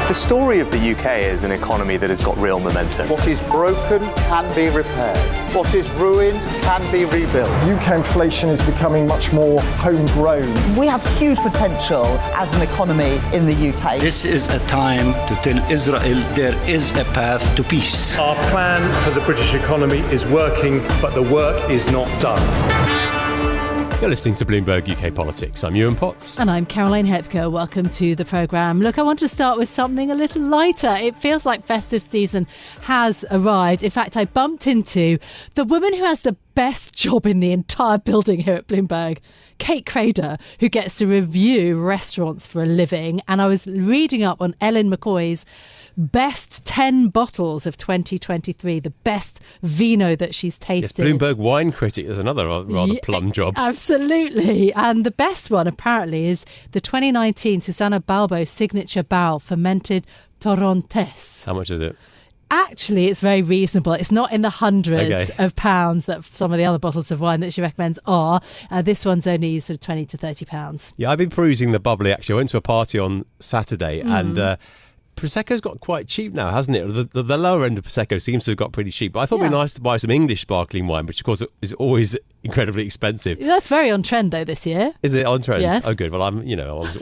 The story of the UK is an economy that has got real momentum. What is broken can be repaired. What is ruined can be rebuilt. UK inflation is becoming much more homegrown. We have huge potential as an economy in the UK. This is a time to tell Israel there is a path to peace. Our plan for the British economy is working, but the work is not done. You're listening to Bloomberg UK Politics. I'm Yuan Potts. And I'm Caroline Hepker. Welcome to the programme. Look, I want to start with something a little lighter. It feels like festive season has arrived. In fact, I bumped into the woman who has the best job in the entire building here at Bloomberg, Kate Crader, who gets to review restaurants for a living. And I was reading up on Ellen McCoy's best 10 bottles of 2023, the best vino that she's tasted. Yes, Bloomberg wine critic is another rather plum job. Absolutely. And the best one apparently is the 2019 Susanna Balbo signature barrel fermented Torrontés. How much is it? Actually, it's very reasonable. It's not in the hundreds of pounds that some of the other bottles of wine that she recommends are. This one's only sort of £20 to £30. Yeah, I've been perusing the bubbly, actually. I went to a party on Saturday and Prosecco's got quite cheap now, hasn't it? The lower end of Prosecco seems to have got pretty cheap. But I thought it'd be nice to buy some English sparkling wine, which, of course, is always incredibly expensive. That's very on trend, though, this year. Is it on trend? Yes. Oh, good. Well, I'm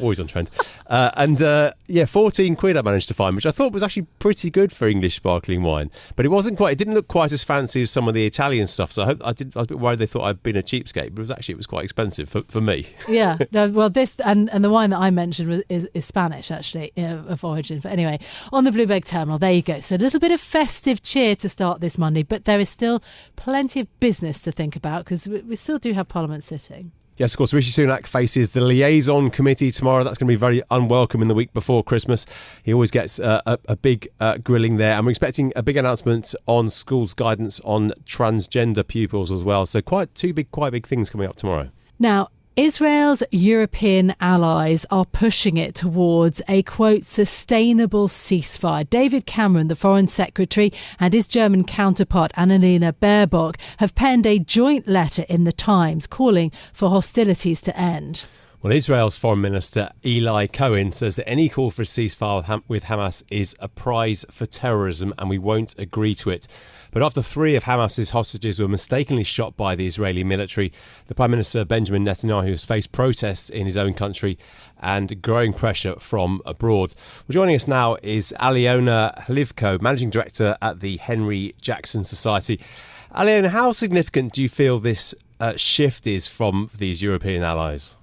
always on trend. £14 I managed to find, which I thought was actually pretty good for English sparkling wine. But it didn't look quite as fancy as some of the Italian stuff. So I was a bit worried they thought I'd been a cheapskate, but it was quite expensive for me. Yeah. No, well, this and the wine that I mentioned is Spanish, actually, of origin. But anyway, on the Bloomberg terminal, there you go. So a little bit of festive cheer to start this Monday, but there is still plenty of business to think about because we still do have Parliament sitting. Yes, of course, Rishi Sunak faces the liaison committee tomorrow. That's going to be very unwelcome in the week before Christmas. He always gets a big grilling there. And we're expecting a big announcement on schools' guidance on transgender pupils as well. So quite big things coming up tomorrow. Now, Israel's European allies are pushing it towards a, quote, sustainable ceasefire. David Cameron, the Foreign Secretary, and his German counterpart, Annalena Baerbock, have penned a joint letter in the Times calling for hostilities to end. Well, Israel's Foreign Minister Eli Cohen says that any call for a ceasefire with Hamas is a prize for terrorism and we won't agree to it. But after 3 of Hamas's hostages were mistakenly shot by the Israeli military, the Prime Minister Benjamin Netanyahu has faced protests in his own country and growing pressure from abroad. Well, joining us now is Aliona Hlivco, Managing Director at the Henry Jackson Society. Aliona, how significant do you feel this shift is from these European allies?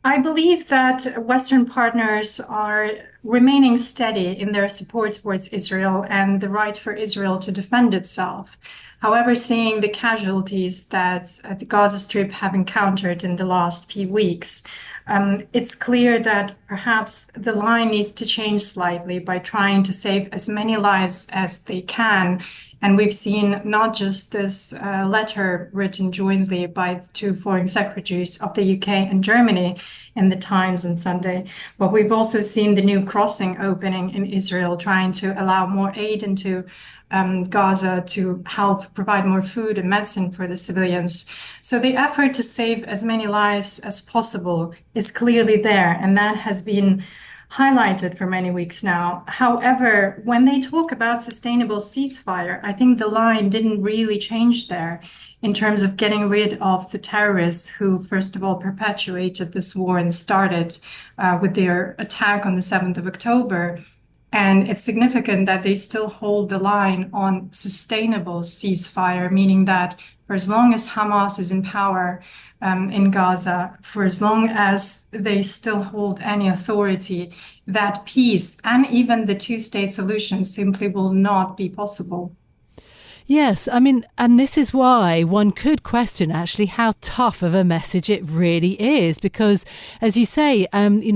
I believe that Western partners are remaining steady in their support towards Israel and the right for Israel to defend itself. However, seeing the casualties that the Gaza Strip have encountered in the last few weeks, it's clear that perhaps the line needs to change slightly by trying to save as many lives as they can. And we've seen not just this letter written jointly by the 2 foreign secretaries of the UK and Germany in the Times on Sunday, but we've also seen the new crossing opening in Israel, trying to allow more aid into Gaza to help provide more food and medicine for the civilians. So the effort to save as many lives as possible is clearly there, and that has been highlighted for many weeks now. However, when they talk about sustainable ceasefire, I think the line didn't really change there in terms of getting rid of the terrorists who, first of all, perpetuated this war and started with their attack on the 7th of October. And it's significant that they still hold the line on sustainable ceasefire, meaning that for as long as Hamas is in power in Gaza, for as long as they still hold any authority, that peace and even the two-state solution simply will not be possible. Yes, I mean, and this is why one could question actually how tough of a message it really is, because, as you say,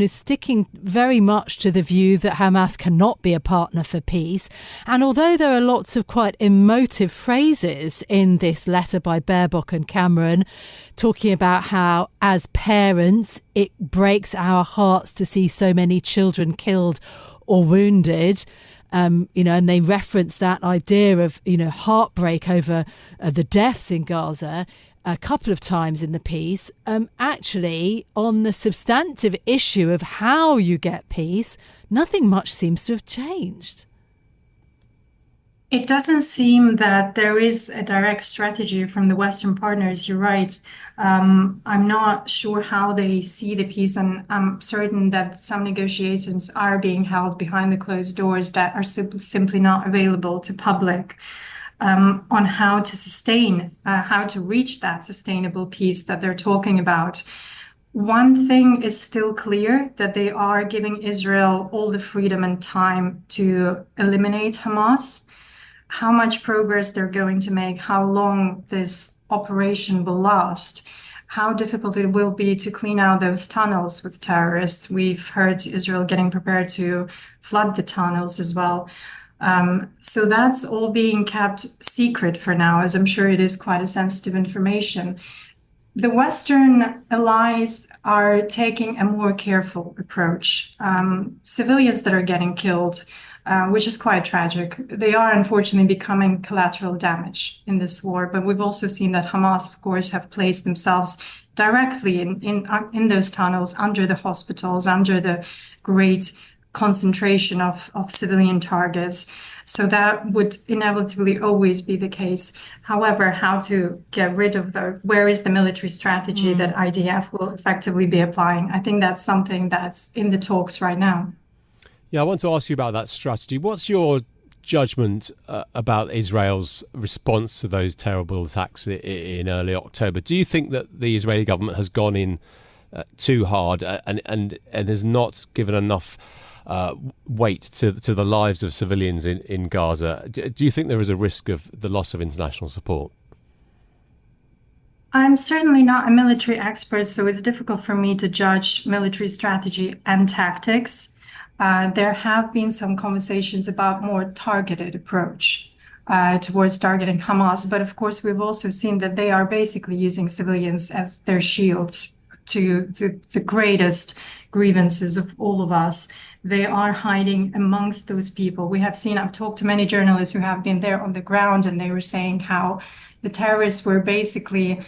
sticking very much to the view that Hamas cannot be a partner for peace. And although there are lots of quite emotive phrases in this letter by Baerbock and Cameron, talking about how, as parents, it breaks our hearts to see so many children killed or wounded. And they reference that idea of, heartbreak over the deaths in Gaza. a couple of times in the piece, actually on the substantive issue of how you get peace, nothing much seems to have changed. It doesn't seem that there is a direct strategy from the Western partners. You're right. I'm not sure how they see the peace, and I'm certain that some negotiations are being held behind the closed doors that are simply not available to public on how to sustain, how to reach that sustainable peace that they're talking about. One thing is still clear, that they are giving Israel all the freedom and time to eliminate Hamas. How much progress they're going to make, how long this operation will last, how difficult it will be to clean out those tunnels with terrorists. We've heard Israel getting prepared to flood the tunnels as well. So that's all being kept secret for now, as I'm sure it is quite a sensitive information. The Western allies are taking a more careful approach. Civilians that are getting killed, which is quite tragic. They are unfortunately becoming collateral damage in this war. But we've also seen that Hamas, of course, have placed themselves directly in those tunnels, under the hospitals, under the great concentration of civilian targets. So that would inevitably always be the case. However, how to get rid of where is the military strategy that IDF will effectively be applying? I think that's something that's in the talks right now. Yeah, I want to ask you about that strategy. What's your judgment about Israel's response to those terrible attacks in early October? Do you think that the Israeli government has gone in too hard and has not given enough weight to the lives of civilians in Gaza? Do you think there is a risk of the loss of international support? I'm certainly not a military expert, so it's difficult for me to judge military strategy and tactics. There have been some conversations about more targeted approach towards targeting Hamas. But of course, we've also seen that they are basically using civilians as their shields to the greatest grievances of all of us. They are hiding amongst those people. I've talked to many journalists who have been there on the ground, and they were saying how the terrorists were basically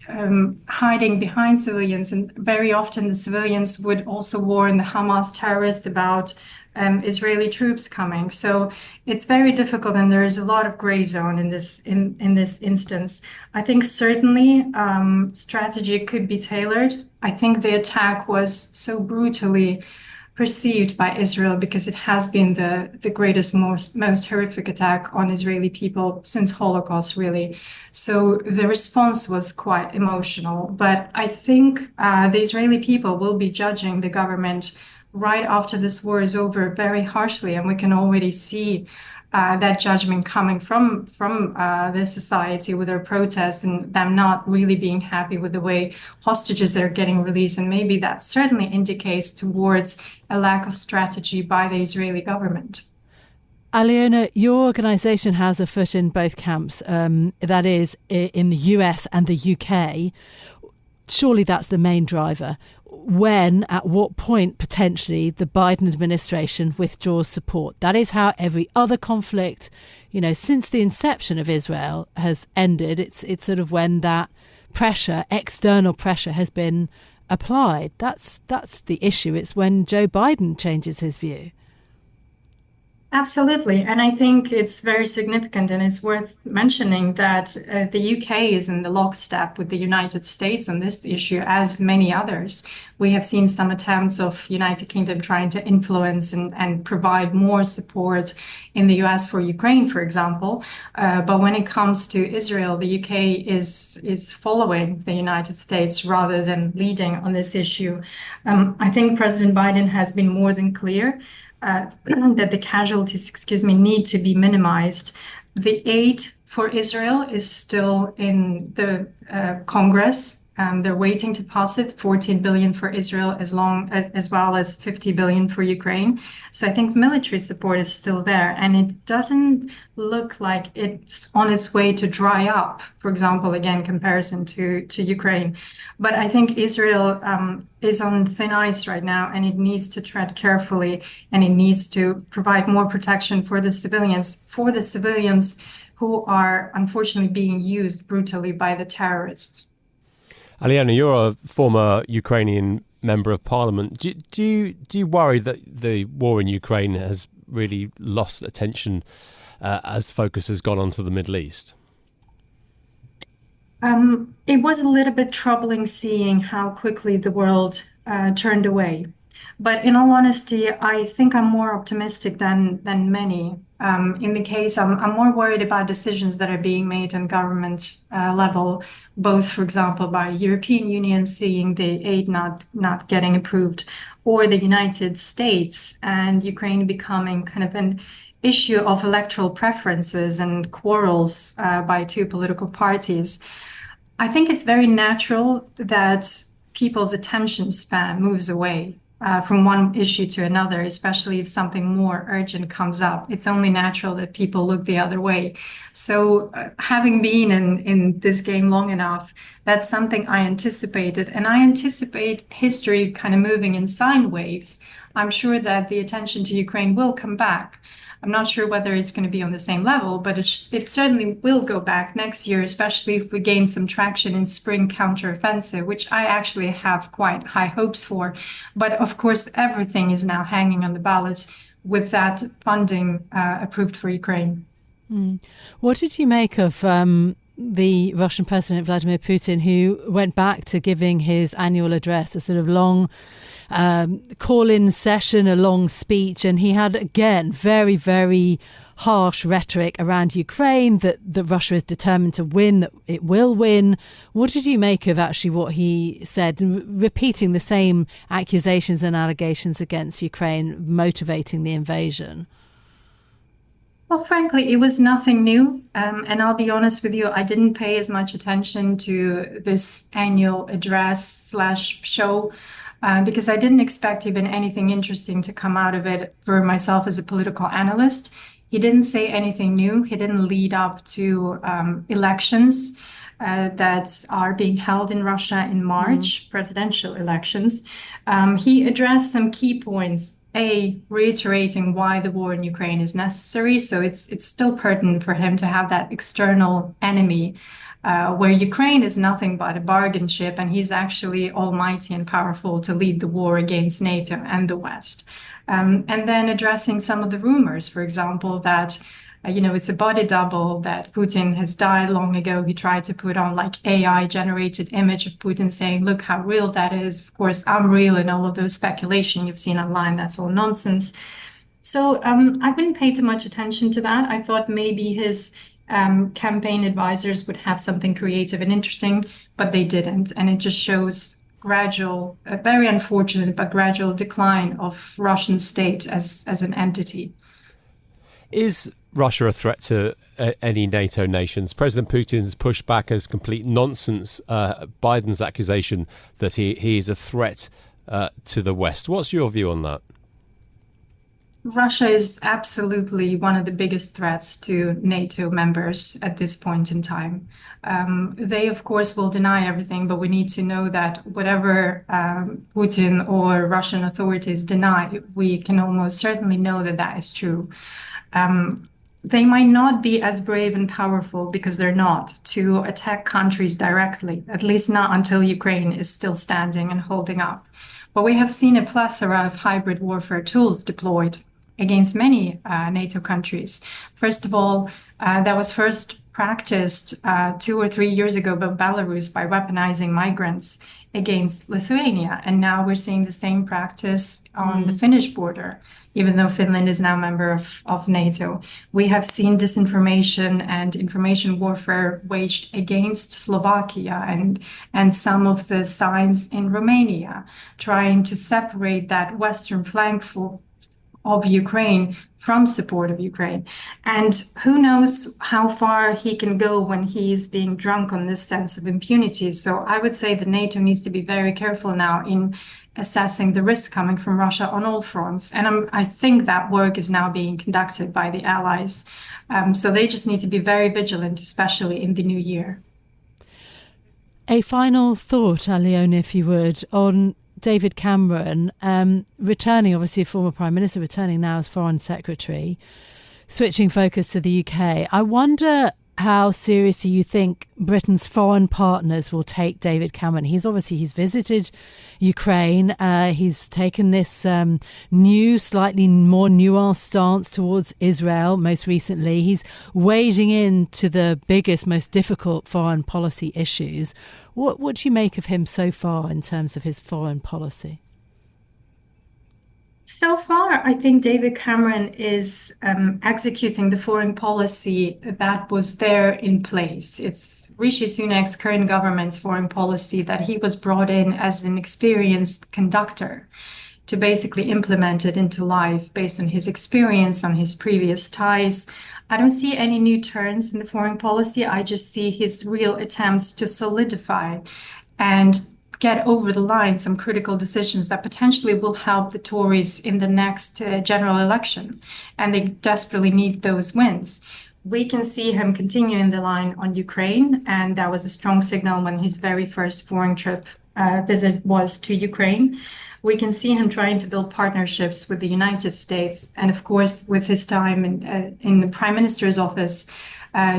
hiding behind civilians, and very often the civilians would also warn the Hamas terrorists about Israeli troops coming. So it's very difficult, and there is a lot of gray zone in this instance. I think certainly strategy could be tailored. I think the attack was so brutally perceived by Israel because it has been the greatest, most horrific attack on Israeli people since Holocaust, really. So the response was quite emotional. But I think the Israeli people will be judging the government right after this war is over very harshly, and we can already see that judgment coming from the society with their protests and them not really being happy with the way hostages are getting released. And maybe that certainly indicates towards a lack of strategy by the Israeli government. Aliona, your organisation has a foot in both camps, that is in the US and the UK. Surely that's the main driver. At what point, potentially, the Biden administration withdraws support. That is how every other conflict, since the inception of Israel has ended. It's sort of when that pressure, external pressure, has been applied. That's the issue. It's when Joe Biden changes his view. Absolutely. And I think it's very significant, and it's worth mentioning that the UK is in the lockstep with the United States on this issue, as many others. We have seen some attempts of United Kingdom trying to influence and provide more support in the US for Ukraine, for example. But when it comes to Israel, the UK is following the United States rather than leading on this issue. I think President Biden has been more than clear that the casualties, need to be minimized. The aid for Israel is still in the Congress. They're waiting to pass it, 14 billion for Israel, as well as 50 billion for Ukraine. So I think military support is still there, and it doesn't look like it's on its way to dry up, for example, again, comparison to Ukraine. But I think Israel is on thin ice right now, and it needs to tread carefully, and it needs to provide more protection for the civilians who are unfortunately being used brutally by the terrorists. Aliona, you're a former Ukrainian member of parliament. Do you worry that the war in Ukraine has really lost attention as the focus has gone onto the Middle East? It was a little bit troubling seeing how quickly the world turned away. But in all honesty, I think I'm more optimistic than many. In the case, I'm more worried about decisions that are being made on government level, both, for example, by European Union seeing the aid not getting approved, or the United States and Ukraine becoming kind of an issue of electoral preferences and quarrels by two political parties. I think it's very natural that people's attention span moves away from one issue to another, especially if something more urgent comes up. It's only natural that people look the other way. So having been in this game long enough, that's something I anticipated. And I anticipate history kind of moving in sine waves. I'm sure that the attention to Ukraine will come back. I'm not sure whether it's going to be on the same level, but it certainly will go back next year, especially if we gain some traction in spring counteroffensive, which I actually have quite high hopes for. But of course, everything is now hanging on the ballot with that funding approved for Ukraine. What did you make of the Russian President Vladimir Putin, who went back to giving his annual address, a sort of long call-in session, a long speech, and he had, again, very, very harsh rhetoric around Ukraine, that Russia is determined to win, that it will win. What did you make of actually what he said, repeating the same accusations and allegations against Ukraine, motivating the invasion? Well, frankly, it was nothing new. And I'll be honest with you, I didn't pay as much attention to this annual address/show because I didn't expect even anything interesting to come out of it for myself as a political analyst. He didn't say anything new. He didn't lead up to elections that are being held in Russia in March, presidential elections. He addressed some key points. Reiterating why the war in Ukraine is necessary. So it's still pertinent for him to have that external enemy where Ukraine is nothing but a bargain chip, and he's actually almighty and powerful to lead the war against NATO and the West. And then addressing some of the rumors, for example, that it's a body double, that Putin has died long ago. He tried to put on like AI generated image of Putin saying, look how real that is. Of course, I'm real, and all of those speculation you've seen online, that's all nonsense. So I didn't pay too much attention to that. I thought maybe his campaign advisors would have something creative and interesting, but they didn't. And it just shows gradual, very unfortunate, but gradual decline of Russian state as an entity. Is Russia a threat to any NATO nations? President Putin's pushed back as complete nonsense Biden's accusation that he is a threat to the West. What's your view on that? Russia is absolutely one of the biggest threats to NATO members at this point in time. They, of course, will deny everything, but we need to know that whatever Putin or Russian authorities deny, we can almost certainly know that that is true. They might not be as brave and powerful, because they're not, to attack countries directly, at least not until Ukraine is still standing and holding up. But we have seen a plethora of hybrid warfare tools deployed against many NATO countries. First of all, that was first practiced 2 or 3 years ago by Belarus by weaponizing migrants against Lithuania. And now we're seeing the same practice on the Finnish border, even though Finland is now a member of NATO. We have seen disinformation and information warfare waged against Slovakia and some of the signs in Romania, trying to separate that western flank of Ukraine from support of Ukraine. And who knows how far he can go when he's being drunk on this sense of impunity. So I would say that NATO needs to be very careful now in assessing the risk coming from Russia on all fronts. And I think that work is now being conducted by the allies. So they just need to be very vigilant, especially in the new year. A final thought, Aliona, if you would, on David Cameron, returning, obviously a former Prime Minister, returning now as Foreign Secretary. Switching focus to the UK, I wonder how seriously you think Britain's foreign partners will take David Cameron. He's visited Ukraine. He's taken this new, slightly more nuanced stance towards Israel most recently. He's wading into the biggest, most difficult foreign policy issues. What do you make of him so far in terms of his foreign policy? So far, I think David Cameron is executing the foreign policy that was there in place. It's Rishi Sunak's current government's foreign policy that he was brought in as an experienced conductor to basically implement it into life based on his experience, on his previous ties. I don't see any new turns in the foreign policy. I just see his real attempts to solidify and get over the line some critical decisions that potentially will help the Tories in the next general election. And they desperately need those wins. We can see him continuing the line on Ukraine, and that was a strong signal when his very first foreign trip visit was to Ukraine. We can see him trying to build partnerships with the United States. And of course, with his time in the Prime Minister's office,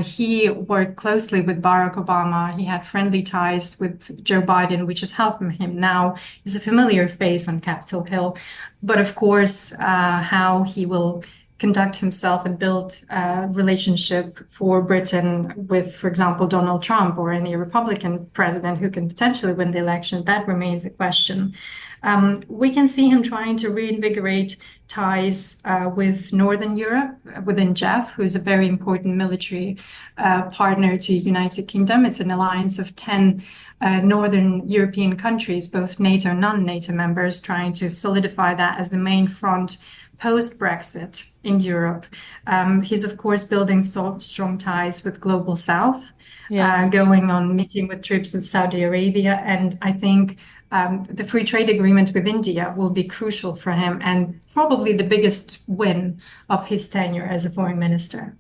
he worked closely with Barack Obama. He had friendly ties with Joe Biden, which is helping him now. He's a familiar face on Capitol Hill. But of course, how he will conduct himself and build a relationship for Britain with, for example, Donald Trump or any Republican president who can potentially win the election, that remains a question. We can see him trying to reinvigorate ties with Northern Europe within JEF, who's a very important military partner to United Kingdom. It's an alliance of 10 Northern European countries, both NATO and non-NATO members, trying to solidify that as the main front post-Brexit in Europe. He's, of course, building strong ties with Global South, yes. Going on meeting with troops in Saudi Arabia. And I think the free trade agreement with India will be crucial for him and probably the biggest win of his tenure as a foreign minister.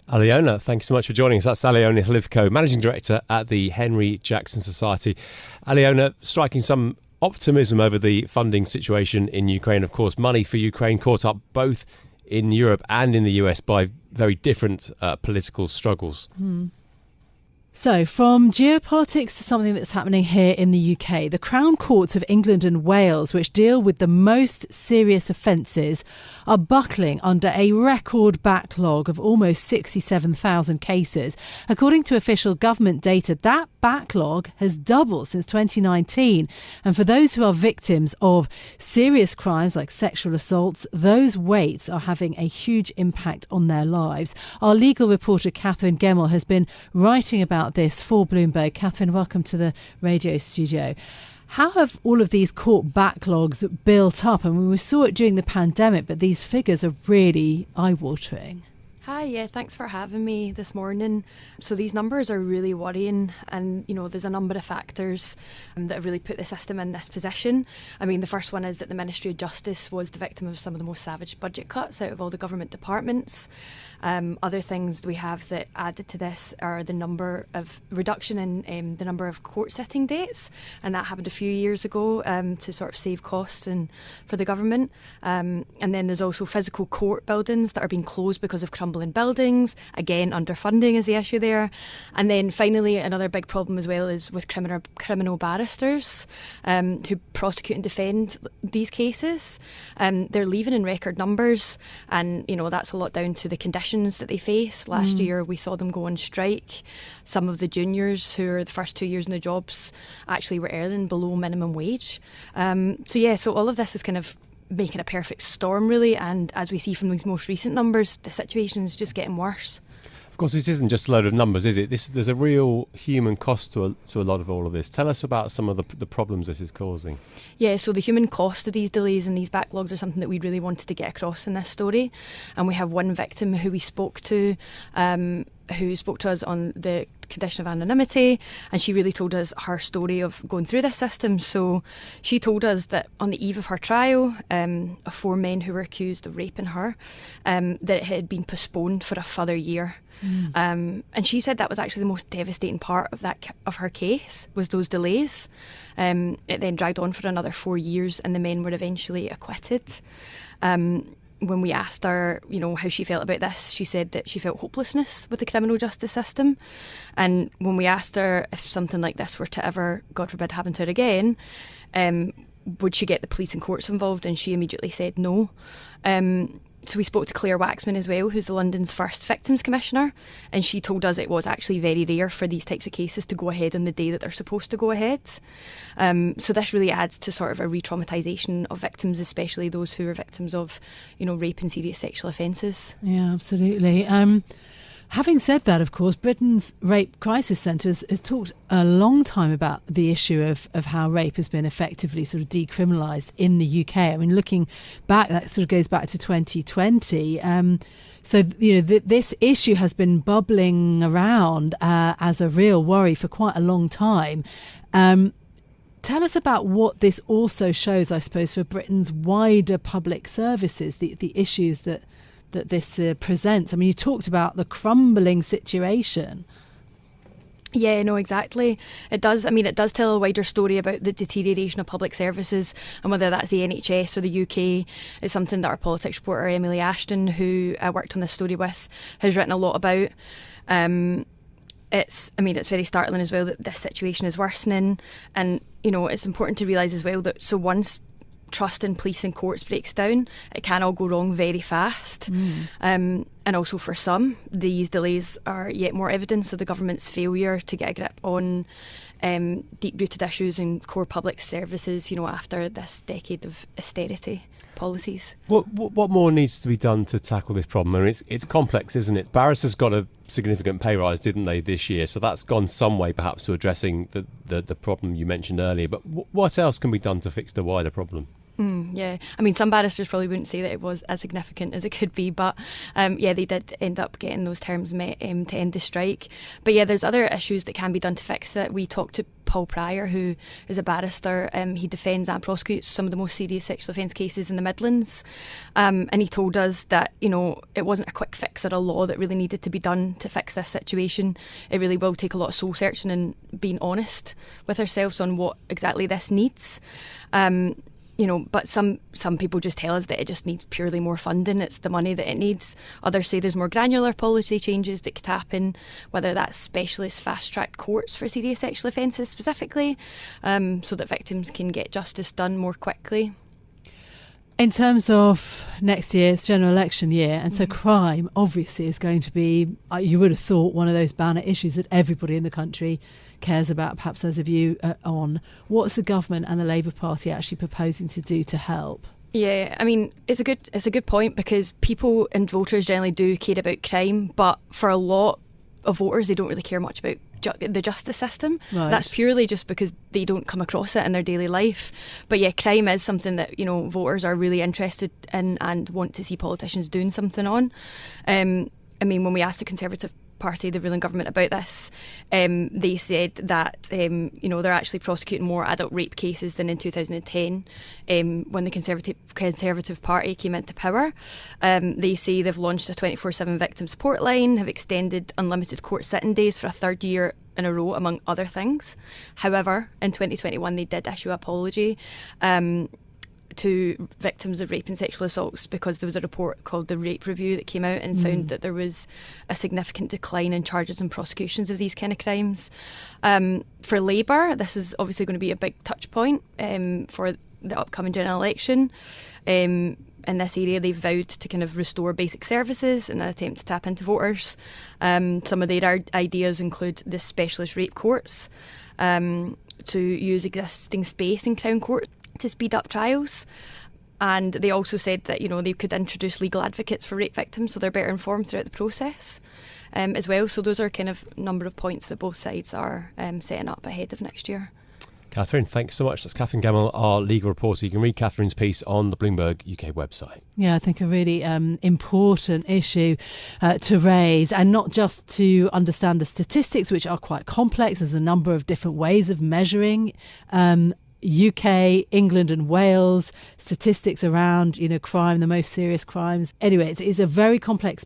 Aliona, thank you so much for joining us. That's Aliona Hlivco, Managing Director at the Henry Jackson Society. Aliona, striking some optimism over the funding situation in Ukraine. Of course, money for Ukraine caught up both in Europe and in the US by very different political struggles. So, from geopolitics to something that's happening here in the UK, the Crown Courts of England and Wales, which deal with the most serious offences, are buckling under a record backlog of almost 67,000 cases. According to official government data, that backlog has doubled since 2019. And for those who are victims of serious crimes like sexual assaults, those waits are having a huge impact on their lives. Our legal reporter, Katherine Gemmell, has been writing about this for Bloomberg. Katherine, welcome to the radio studio. How have all of these court backlogs built up? I mean, we saw it during the pandemic, but these figures are really eye-watering. Hi, yeah, thanks for having me this morning. So these numbers are really worrying, and there's a number of factors that have really put the system in this position. I mean, the first one is that the Ministry of Justice was the victim of some of the most savage budget cuts out of all the government departments. Other things we have that added to this are the number of reduction in the number of court sitting dates, and that happened a few years ago to sort of save costs and for the government. And then there's also physical court buildings that are being closed because of crumbling buildings. Again, underfunding is the issue there. And then finally, another big problem as well is with criminal barristers who prosecute and defend these cases. They're leaving in record numbers, and that's a lot down to the conditions that they face. Last year we saw them go on strike. Some of the juniors who are the first 2 years in the jobs actually were earning below minimum wage. So all of this is kind of making a perfect storm, really, and as we see from these most recent numbers, the situation is just getting worse. Of course, this isn't just a load of numbers, is it? There's a real human cost to a lot of all of this. Tell us about some of the problems this is causing. Yeah, so the human cost of these delays and these backlogs are something that we really wanted to get across in this story. And we have one victim who we spoke to, who spoke to us on the condition of anonymity, and she really told us her story of going through this system. So she told us that on the eve of her trial, of 4 men who were accused of raping her, that it had been postponed for a further year. And she said that was actually the most devastating part of her case, was those delays. It then dragged on for another 4 years, and the men were eventually acquitted. when we asked her, how she felt about this, she said that she felt hopelessness with the criminal justice system. And when we asked her if something like this were to ever, God forbid, happen to her again, would she get the police and courts involved? And she immediately said no. So we spoke to Claire Waxman as well, who's the London's first Victims Commissioner, and she told us it was actually very rare for these types of cases to go ahead on the day that they're supposed to go ahead. So this really adds to sort of a re-traumatisation of victims, especially those who are victims of, rape and serious sexual offences. Yeah, absolutely. Having said that, of course, Britain's Rape Crisis Centre has talked a long time about the issue of how rape has been effectively sort of decriminalised in the UK. I mean, looking back, that sort of goes back to 2020. So, this issue has been bubbling around as a real worry for quite a long time. Tell us about what this also shows, I suppose, for Britain's wider public services, the issues that this presents. I mean, you talked about the crumbling situation. Yeah, no, exactly. It does. I mean, it does tell a wider story about the deterioration of public services, and whether that's the NHS or the UK is something that our politics reporter Emily Ashton, who I worked on this story with, has written a lot about. It's very startling as well that this situation is worsening, and it's important to realise as well that once trust in police and courts breaks down, it can all go wrong very fast. And also for some, these delays are yet more evidence of the government's failure to get a grip on deep-rooted issues in core public services, after this decade of austerity policies. What more needs to be done to tackle this problem? I mean, it's complex, isn't it? Barristers got a significant pay rise, didn't they, this year? So that's gone some way perhaps to addressing the problem you mentioned earlier. But what else can be done to fix the wider problem? Yeah, I mean, some barristers probably wouldn't say that it was as significant as it could be, but they did end up getting those terms met to end the strike. But yeah, there's other issues that can be done to fix it. We talked to Paul Pryor, who is a barrister. He defends and prosecutes some of the most serious sexual offence cases in the Midlands. And he told us that, it wasn't a quick fix or a law that really needed to be done to fix this situation. It really will take a lot of soul searching and being honest with ourselves on what exactly this needs. But some people just tell us that it just needs purely more funding. It's the money that it needs. Others say there's more granular policy changes that could happen, whether that's specialist fast-track courts for serious sexual offences specifically, so that victims can get justice done more quickly. In terms of next year's general election year, and so crime obviously is going to be, you would have thought, one of those banner issues that everybody in the country cares about, perhaps as a view on. What's the government and the Labour Party actually proposing to do to help? Yeah, I mean, it's a good point, because people and voters generally do care about crime, but for a lot of voters, they don't really care much about the justice system. Right. That's purely just because they don't come across it in their daily life. But yeah, crime is something that voters are really interested in and want to see politicians doing something on. I mean, when we asked the Conservative Party, the ruling government, about this, they said that they're actually prosecuting more adult rape cases than in 2010 when the Conservative Party came into power. They say they've launched a 24/7 victim support line, have extended unlimited court sitting days for a third year in a row, among other things. However, in 2021 they did issue an apology to victims of rape and sexual assaults, because there was a report called the Rape Review that came out and found that there was a significant decline in charges and prosecutions of these kind of crimes. For Labour, this is obviously going to be a big touch point for the upcoming general election. In this area, they've vowed to kind of restore basic services in an attempt to tap into voters. Some of their ideas include the specialist rape courts, to use existing space in Crown Court to speed up trials. And they also said that they could introduce legal advocates for rape victims so they're better informed throughout the process as well. So those are kind of a number of points that both sides are setting up ahead of next year. Katherine, thanks so much. That's Katherine Gemmell, our legal reporter. You can read Katherine's piece on the Bloomberg UK website. Yeah, I think a really important issue to raise, and not just to understand the statistics, which are quite complex. There's a number of different ways of measuring UK, England and Wales, statistics around, crime, the most serious crimes. Anyway, it's a very complex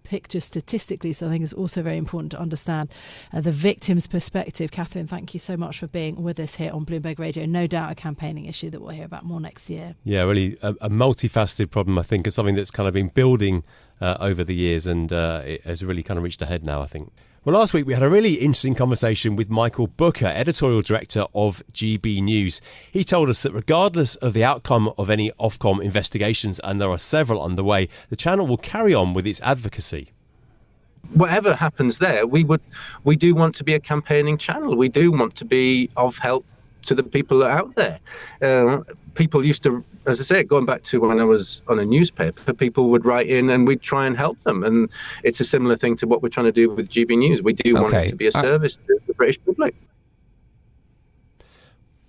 picture statistically. So I think it's also very important to understand the victim's perspective. Katherine, thank you so much for being with us here on Bloomberg Radio. No doubt a campaigning issue that we'll hear about more next year. Yeah, really a multifaceted problem, I think, is something that's kind of been building over the years, and it has really kind of reached a head now, I think. Well, last week we had a really interesting conversation with Michael Booker, editorial director of GB News. He told us that regardless of the outcome of any Ofcom investigations, and there are several underway, the channel will carry on with its advocacy. Whatever happens there, we do want to be a campaigning channel. We do want to be of help to the people out there. People used to, as I say, going back to when I was on a newspaper, people would write in and we'd try and help them. And it's a similar thing to what we're trying to do with GB News. We do want it to be a service to the British public.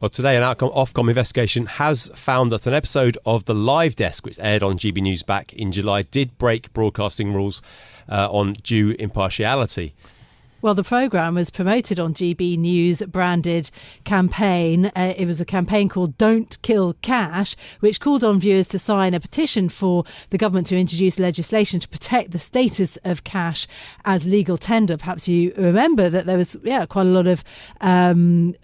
Well, today, an Ofcom investigation has found that an episode of The Live Desk, which aired on GB News back in July, did break broadcasting rules on due impartiality. Well, the programme was promoted on GB News branded campaign. It was a campaign called Don't Kill Cash, which called on viewers to sign a petition for the government to introduce legislation to protect the status of cash as legal tender. Perhaps you remember that there was quite a lot of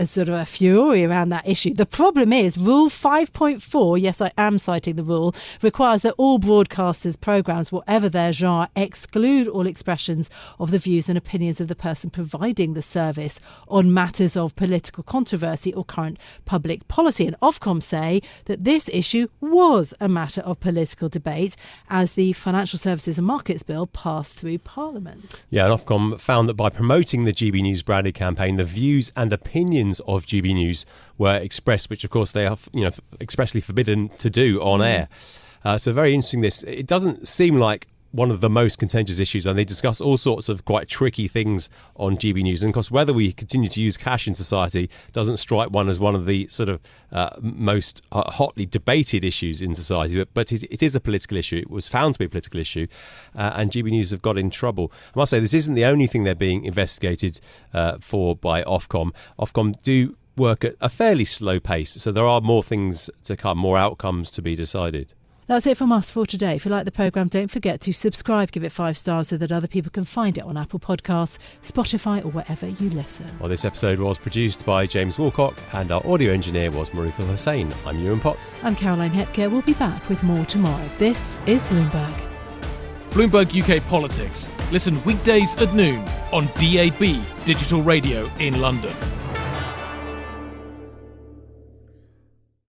sort of a fury around that issue. The problem is Rule 5.4, yes, I am citing the rule, requires that all broadcasters' programmes, whatever their genre, exclude all expressions of the views and opinions of the person providing the service on matters of political controversy or current public policy. And Ofcom say that this issue was a matter of political debate as the Financial Services and Markets Bill passed through Parliament. Yeah, and Ofcom found that by promoting the GB News branded campaign, the views and opinions of GB News were expressed, which of course they are expressly forbidden to do on air. So very interesting this. It doesn't seem like one of the most contentious issues, and they discuss all sorts of quite tricky things on GB News. And of course, whether we continue to use cash in society doesn't strike one as one of the sort of most hotly debated issues in society, but it is a political issue. It was found to be a political issue, and GB News have got in trouble. I must say, this isn't the only thing they're being investigated for by Ofcom. Ofcom do work at a fairly slow pace, so there are more things to come, more outcomes to be decided. That's it from us for today. If you like the programme, don't forget to subscribe, give it 5 stars so that other people can find it on Apple Podcasts, Spotify or wherever you listen. Well, this episode was produced by James Walcock and our audio engineer was Marufil Hussain. I'm Yuan Potts. I'm Caroline Hepker. We'll be back with more tomorrow. This is Bloomberg. Bloomberg UK Politics. Listen weekdays at noon on DAB Digital Radio in London.